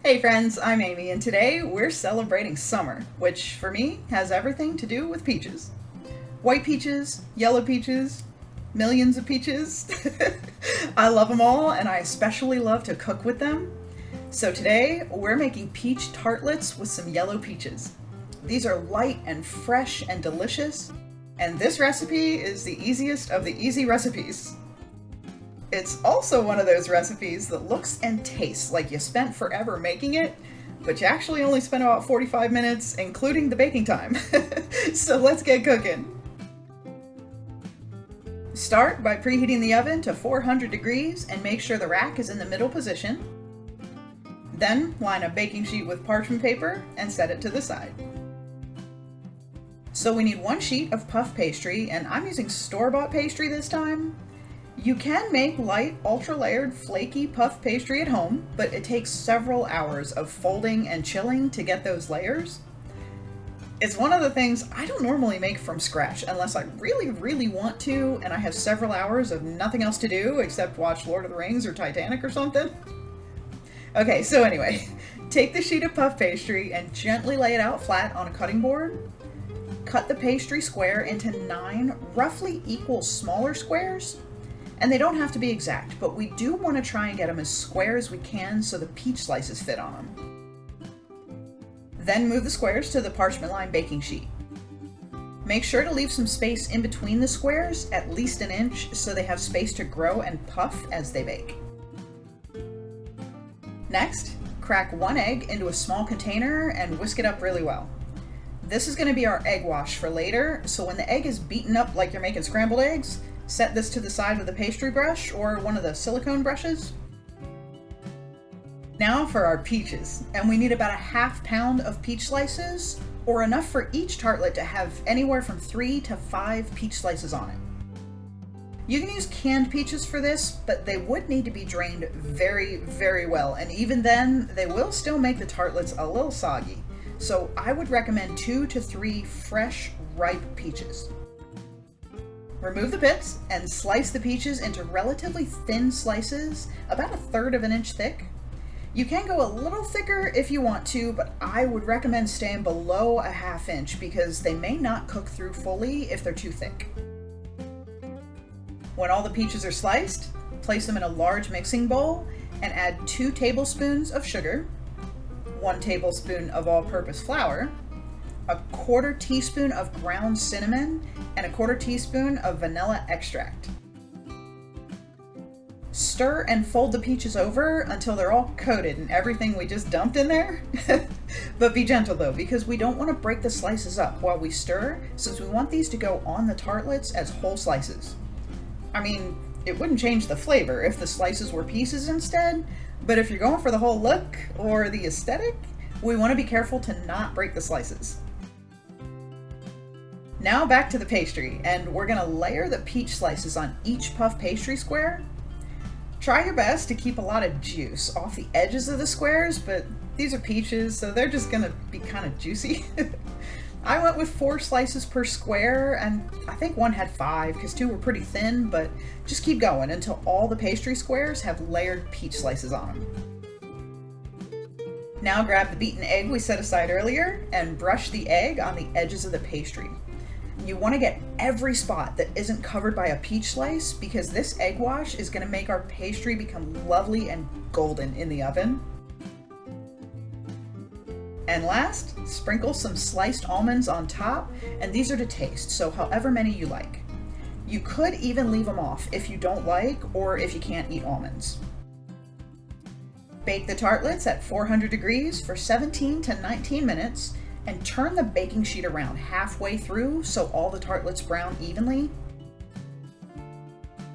Hey friends, I'm Amy, and today we're celebrating summer, which for me has everything to do with peaches. White peaches, yellow peaches, millions of peaches. I love them all, and I especially love to cook with them. So today we're making peach tartlets with some yellow peaches. These are light and fresh and delicious, and this recipe is the easiest of the easy recipes. It's also one of those recipes that looks and tastes like you spent forever making it, but you actually only spent about 45 minutes, including the baking time. So let's get cooking. Start by preheating the oven to 400 degrees and make sure the rack is in the middle position. Then line a baking sheet with parchment paper and set it to the side. So we need 1 sheet of puff pastry, and I'm using store-bought pastry this time. You can make light, ultra-layered, flaky puff pastry at home, but it takes several hours of folding and chilling to get those layers. It's one of the things I don't normally make from scratch unless I really want to, and I have several hours of nothing else to do except watch Lord of the Rings or Titanic or something. Okay, so anyway, take the sheet of puff pastry and gently lay it out flat on a cutting board. Cut the pastry square into 9 roughly equal smaller squares. And they don't have to be exact, but we do want to try and get them as square as we can so the peach slices fit on them. Then move the squares to the parchment lined baking sheet. Make sure to leave some space in between the squares, at least 1 inch, so they have space to grow and puff as they bake. Next, crack 1 egg into a small container and whisk it up really well. This is going to be our egg wash for later, so when the egg is beaten up like you're making scrambled eggs, set this to the side with a pastry brush or one of the silicone brushes. Now for our peaches, and we need about 1/2 pound of peach slices, or enough for each tartlet to have anywhere from 3 to 5 peach slices on it. You can use canned peaches for this, but they would need to be drained very well, and even then, they will still make the tartlets a little soggy. So I would recommend 2 to 3 fresh, ripe peaches. Remove the pits and slice the peaches into relatively thin slices, about 1/3 of an inch thick. You can go a little thicker if you want to, but I would recommend staying below 1/2 inch because they may not cook through fully if they're too thick. When all the peaches are sliced, place them in a large mixing bowl and add 2 tablespoons of sugar, 1 tablespoon of all-purpose flour, 1/4 teaspoon of ground cinnamon, and 1/4 teaspoon of vanilla extract. Stir and fold the peaches over until they're all coated in everything we just dumped in there. But be gentle though, because we don't want to break the slices up while we stir, since we want these to go on the tartlets as whole slices. I mean, it wouldn't change the flavor if the slices were pieces instead, but if you're going for the whole look or the aesthetic, we want to be careful to not break the slices. Now back to the pastry, and we're going to layer the peach slices on each puff pastry square. Try your best to keep a lot of juice off the edges of the squares, but these are peaches, so they're just going to be kind of juicy. I went with 4 slices per square, and I think one had 5 because 2 were pretty thin, but just keep going until all the pastry squares have layered peach slices on them. Now grab the beaten egg we set aside earlier and brush the egg on the edges of the pastry. You want to get every spot that isn't covered by a peach slice because this egg wash is going to make our pastry become lovely and golden in the oven. And last, sprinkle some sliced almonds on top, and these are to taste, so however many you like. You could even leave them off if you don't like or if you can't eat almonds. Bake the tartlets at 400 degrees for 17 to 19 minutes and turn the baking sheet around halfway through so all the tartlets brown evenly.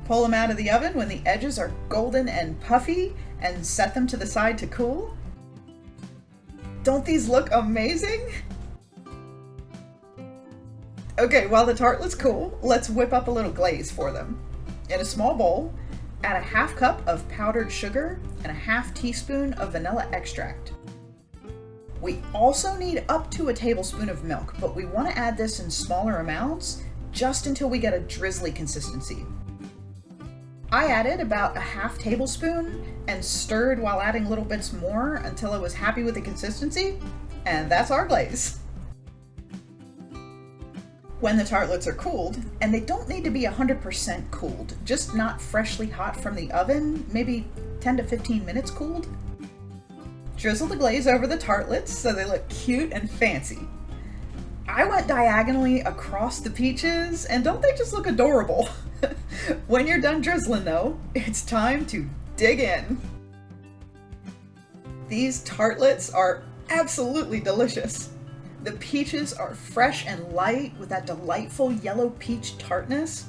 Pull them out of the oven when the edges are golden and puffy and set them to the side to cool. Don't these look amazing? Okay, while the tartlets cool, let's whip up a little glaze for them. In a small bowl, add 1/2 cup of powdered sugar and 1/2 teaspoon of vanilla extract. We also need up to a tablespoon of milk, but we want to add this in smaller amounts just until we get a drizzly consistency. I added about a half tablespoon and stirred while adding little bits more until I was happy with the consistency, and that's our glaze. When the tartlets are cooled, and they don't need to be 100% cooled, just not freshly hot from the oven, maybe 10 to 15 minutes cooled, drizzle the glaze over the tartlets so they look cute and fancy. I went diagonally across the peaches, and don't they just look adorable? When you're done drizzling though, it's time to dig in. These tartlets are absolutely delicious. The peaches are fresh and light with that delightful yellow peach tartness.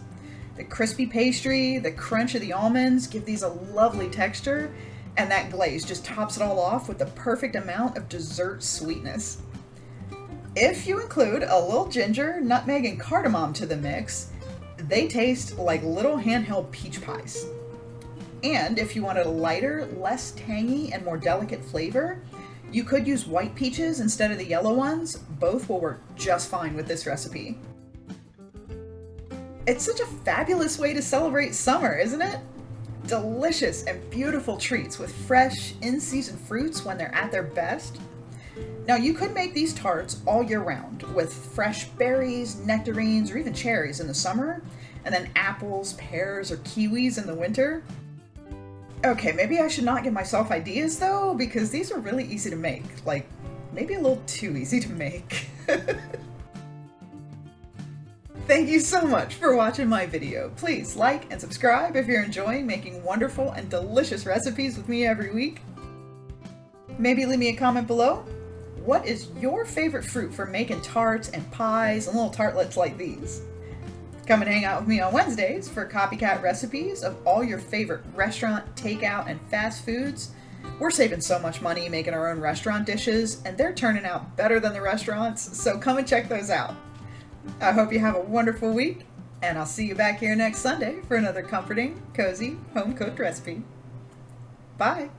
The crispy pastry, the crunch of the almonds give these a lovely texture, and that glaze just tops it all off with the perfect amount of dessert sweetness. If you include a little ginger, nutmeg, and cardamom to the mix, they taste like little handheld peach pies. And if you wanted a lighter, less tangy, and more delicate flavor, you could use white peaches instead of the yellow ones. Both will work just fine with this recipe. It's such a fabulous way to celebrate summer, isn't it? Delicious and beautiful treats with fresh, in-season fruits when they're at their best. Now you could make these tarts all year round with fresh berries, nectarines, or even cherries in the summer, and then apples, pears, or kiwis in the winter. Okay, maybe I should not give myself ideas though, because these are really easy to make, like maybe a little too easy to make. Thank you so much for watching my video. Please like and subscribe if you're enjoying making wonderful and delicious recipes with me every week. Maybe leave me a comment below. What is your favorite fruit for making tarts and pies and little tartlets like these? Come and hang out with me on Wednesdays for copycat recipes of all your favorite restaurant, takeout, and fast foods. We're saving so much money making our own restaurant dishes, and they're turning out better than the restaurants, so come and check those out. I hope you have a wonderful week, and I'll see you back here next Sunday for another comforting, cozy, home-cooked recipe. Bye!